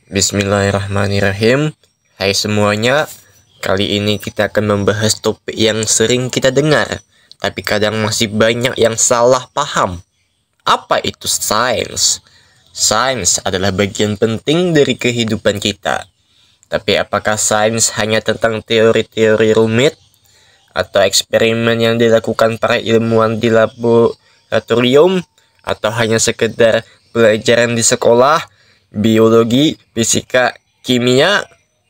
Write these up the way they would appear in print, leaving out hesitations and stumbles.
Bismillahirrahmanirrahim. Hai semuanya, kali ini kita akan membahas topik yang sering kita dengar, tapi kadang masih banyak yang salah paham. Apa itu sains? Sains adalah bagian penting dari kehidupan kita. Tapi apakah sains hanya tentang teori-teori rumit? Atau eksperimen yang dilakukan para ilmuwan di laboratorium? Atau hanya sekedar pelajaran di sekolah? Biologi, fisika, kimia?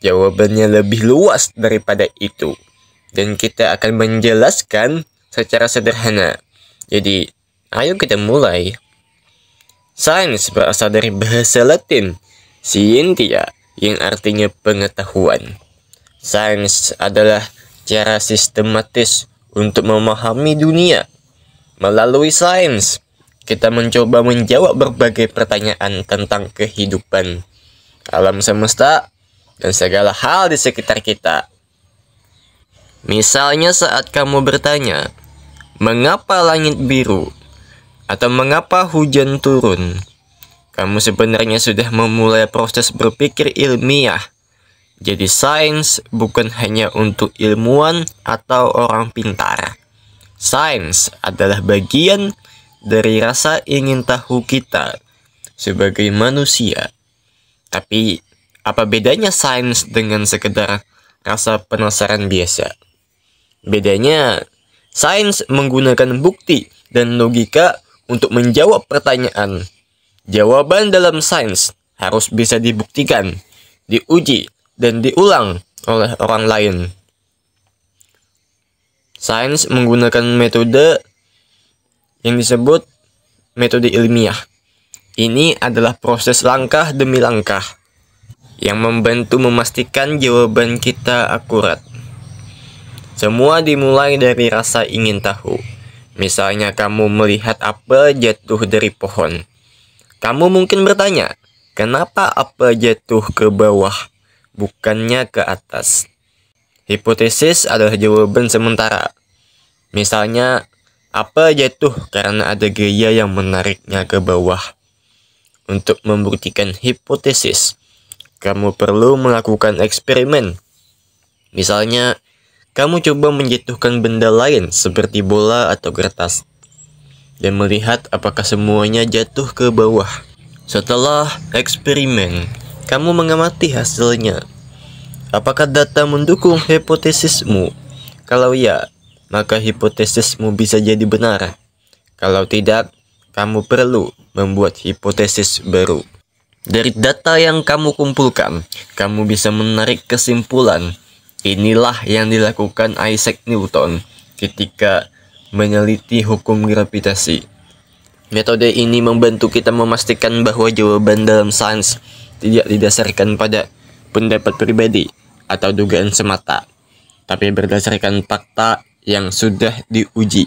Jawabannya lebih luas daripada itu. Dan kita akan menjelaskan secara sederhana. Jadi, ayo kita mulai. Sains berasal dari bahasa Latin, scientia, yang artinya pengetahuan. Sains adalah cara sistematis untuk memahami dunia. Melalui sains, kita mencoba menjawab berbagai pertanyaan tentang kehidupan, alam semesta, dan segala hal di sekitar kita. Misalnya saat kamu bertanya, mengapa langit biru? Atau mengapa hujan turun? Kamu sebenarnya sudah memulai proses berpikir ilmiah. Jadi sains bukan hanya untuk ilmuwan atau orang pintar. Sains adalah bagian dari rasa ingin tahu kita sebagai manusia. Tapi, apa bedanya sains dengan sekedar rasa penasaran biasa? Bedanya, sains menggunakan bukti dan logika untuk menjawab pertanyaan. Jawaban dalam sains harus bisa dibuktikan, diuji, dan diulang oleh orang lain. Sains menggunakan metode yang disebut metode ilmiah. Ini adalah proses langkah demi langkah yang membantu memastikan jawaban kita akurat. Semua dimulai dari rasa ingin tahu. Misalnya kamu melihat apel jatuh dari pohon. Kamu mungkin bertanya, kenapa apel jatuh ke bawah, bukannya ke atas? Hipotesis adalah jawaban sementara. Misalnya, apel jatuh karena ada gaya yang menariknya ke bawah. Untuk membuktikan hipotesis, kamu perlu melakukan eksperimen. Misalnya, kamu coba menjatuhkan benda lain seperti bola atau kertas dan melihat apakah semuanya jatuh ke bawah. Setelah eksperimen, kamu mengamati hasilnya. Apakah data mendukung hipotesismu? Kalau ya, maka hipotesismu bisa jadi benar. Kalau tidak, kamu perlu membuat hipotesis baru. Dari data yang kamu kumpulkan, kamu bisa menarik kesimpulan. Inilah yang dilakukan Isaac Newton ketika meneliti hukum gravitasi. Metode ini membantu kita memastikan bahwa jawaban dalam sains tidak didasarkan pada pendapat pribadi atau dugaan semata, tapi berdasarkan fakta yang sudah diuji.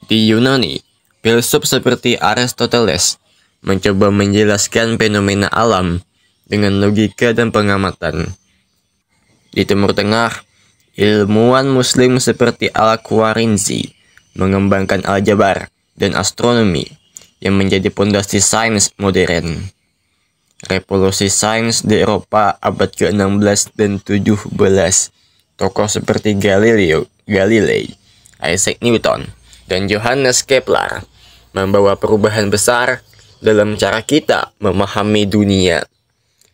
Di Yunani, filsuf seperti Aristoteles mencoba menjelaskan fenomena alam dengan logika dan pengamatan. Di Timur Tengah, ilmuwan muslim seperti Al-Khwarizmi mengembangkan aljabar dan astronomi yang menjadi pondasi sains modern. Revolusi sains di Eropa abad ke-16 dan 17, tokoh seperti Galilei, Isaac Newton, dan Johannes Kepler membawa perubahan besar dalam cara kita memahami dunia.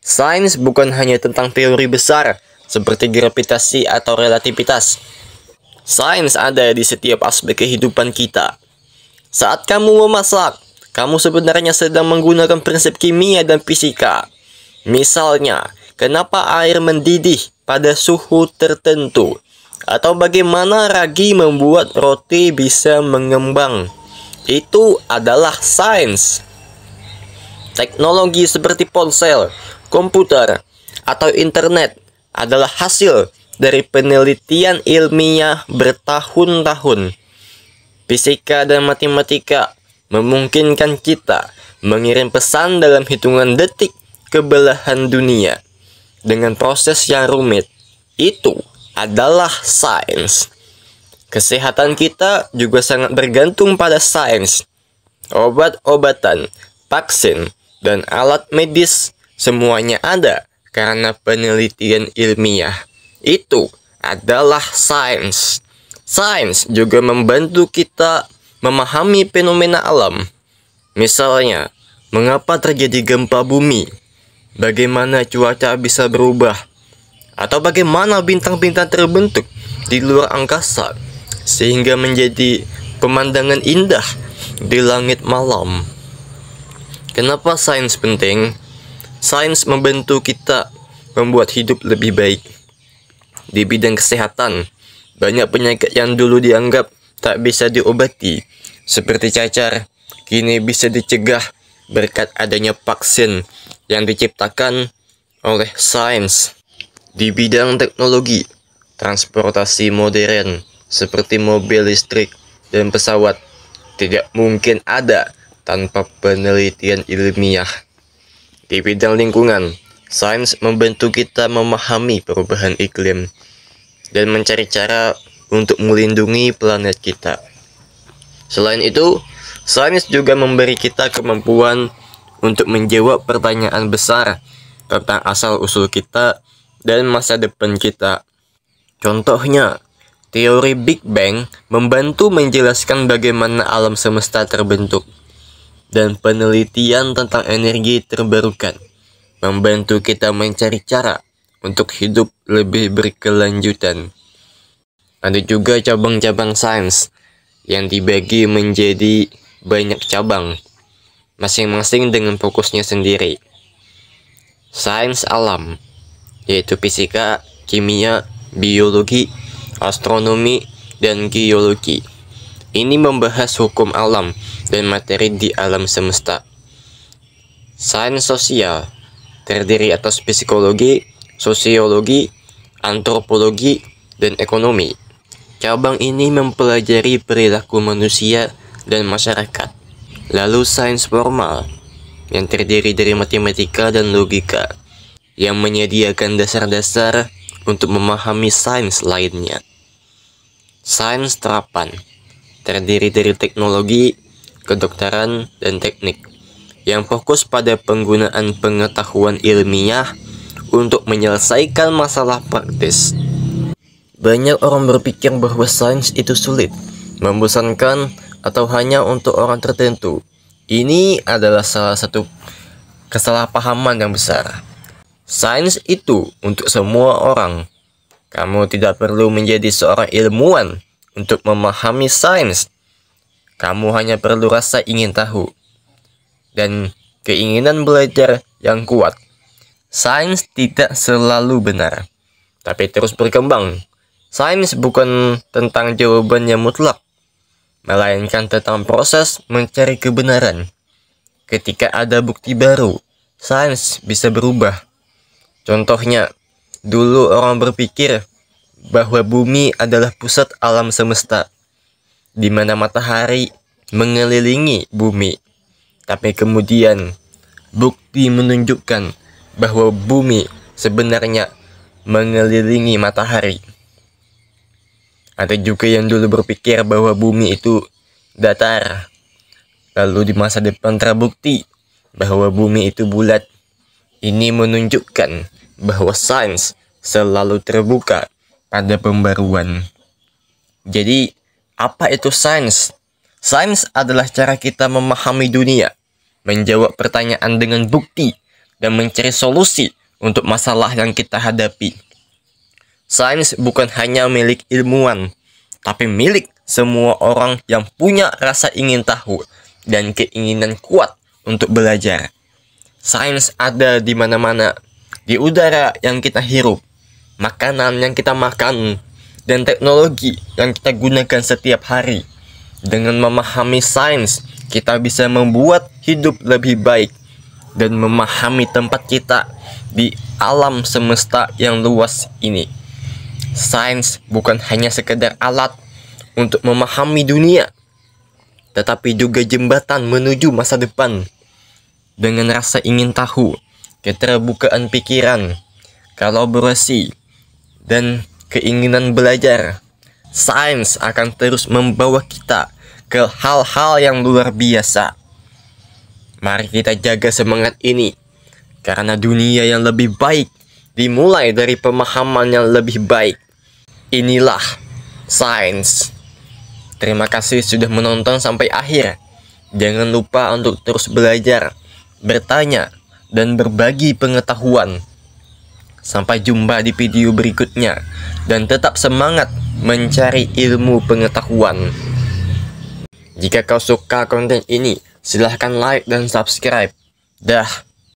Sains bukan hanya tentang teori besar seperti gravitasi atau relativitas. Sains ada di setiap aspek kehidupan kita. Saat kamu memasak, kamu sebenarnya sedang menggunakan prinsip kimia dan fisika. Misalnya, kenapa air mendidih pada suhu tertentu? Atau bagaimana ragi membuat roti bisa mengembang? Itu adalah sains. Teknologi seperti ponsel, komputer, atau internet adalah hasil dari penelitian ilmiah bertahun-tahun. Fisika dan matematika memungkinkan kita mengirim pesan dalam hitungan detik ke belahan dunia dengan proses yang rumit. Itu adalah sains. Kesehatan kita juga sangat bergantung pada sains. Obat-obatan, vaksin, dan alat medis semuanya ada karena penelitian ilmiah. Itu adalah sains. Sains juga membantu kita memahami fenomena alam. Misalnya, mengapa terjadi gempa bumi, bagaimana cuaca bisa berubah, atau bagaimana bintang-bintang terbentuk di luar angkasa sehingga menjadi pemandangan indah di langit malam. Kenapa sains penting? Sains membantu kita membuat hidup lebih baik. Di bidang kesehatan, banyak penyakit yang dulu dianggap tak bisa diobati, seperti cacar, kini bisa dicegah berkat adanya vaksin yang diciptakan oleh sains. Di bidang teknologi, transportasi modern seperti mobil listrik dan pesawat tidak mungkin ada tanpa penelitian ilmiah. Di bidang lingkungan, sains membantu kita memahami perubahan iklim dan mencari cara untuk melindungi planet kita. Selain itu, sains juga memberi kita kemampuan untuk menjawab pertanyaan besar tentang asal-usul kita dan masa depan kita. Contohnya, teori Big Bang membantu menjelaskan bagaimana alam semesta terbentuk, dan penelitian tentang energi terbarukan membantu kita mencari cara untuk hidup lebih berkelanjutan. Ada juga cabang-cabang sains yang dibagi menjadi banyak cabang, masing-masing dengan fokusnya sendiri. Sains alam, yaitu fisika, kimia, biologi, astronomi, dan geologi. Ini membahas hukum alam dan materi di alam semesta. Sains sosial terdiri atas psikologi, sosiologi, antropologi, dan ekonomi. Cabang ini mempelajari perilaku manusia dan masyarakat. Lalu sains formal yang terdiri dari matematika dan logika, yang menyediakan dasar-dasar untuk memahami sains lainnya. Sains terapan terdiri dari teknologi, kedokteran, dan teknik, yang fokus pada penggunaan pengetahuan ilmiah untuk menyelesaikan masalah praktis. Banyak orang berpikir bahwa sains itu sulit, membosankan, atau hanya untuk orang tertentu. Ini adalah salah satu kesalahpahaman yang besar. Sains itu untuk semua orang. Kamu tidak perlu menjadi seorang ilmuwan untuk memahami sains. Kamu hanya perlu rasa ingin tahu dan keinginan belajar yang kuat. Sains tidak selalu benar, tapi terus berkembang. Sains bukan tentang jawaban yang mutlak, melainkan tentang proses mencari kebenaran. Ketika ada bukti baru, sains bisa berubah. Contohnya, dulu orang berpikir bahwa bumi adalah pusat alam semesta, di mana matahari mengelilingi bumi. Tapi kemudian, bukti menunjukkan bahwa bumi sebenarnya mengelilingi matahari. Ada juga yang dulu berpikir bahwa bumi itu datar. Lalu di masa depan terbukti bahwa bumi itu bulat. Ini menunjukkan bahwa sains selalu terbuka pada pembaruan. Jadi, apa itu sains? Sains adalah cara kita memahami dunia, menjawab pertanyaan dengan bukti, dan mencari solusi untuk masalah yang kita hadapi. Sains bukan hanya milik ilmuwan, tapi milik semua orang yang punya rasa ingin tahu dan keinginan kuat untuk belajar. Sains ada di mana-mana, di udara yang kita hirup, makanan yang kita makan, dan teknologi yang kita gunakan setiap hari. Dengan memahami sains, kita bisa membuat hidup lebih baik dan memahami tempat kita di alam semesta yang luas ini. Sains bukan hanya sekedar alat untuk memahami dunia, tetapi juga jembatan menuju masa depan. Dengan rasa ingin tahu, keterbukaan pikiran, kolaborasi, dan keinginan belajar, sains akan terus membawa kita ke hal-hal yang luar biasa. Mari kita jaga semangat ini, Karena dunia yang lebih baik dimulai dari pemahaman yang lebih baik. Inilah sains. Terima kasih sudah menonton sampai akhir. Jangan lupa untuk terus belajar, bertanya, dan berbagi pengetahuan. Sampai jumpa di video berikutnya. Dan tetap semangat mencari ilmu pengetahuan. Jika kau suka konten ini, silahkan like dan subscribe. Dah.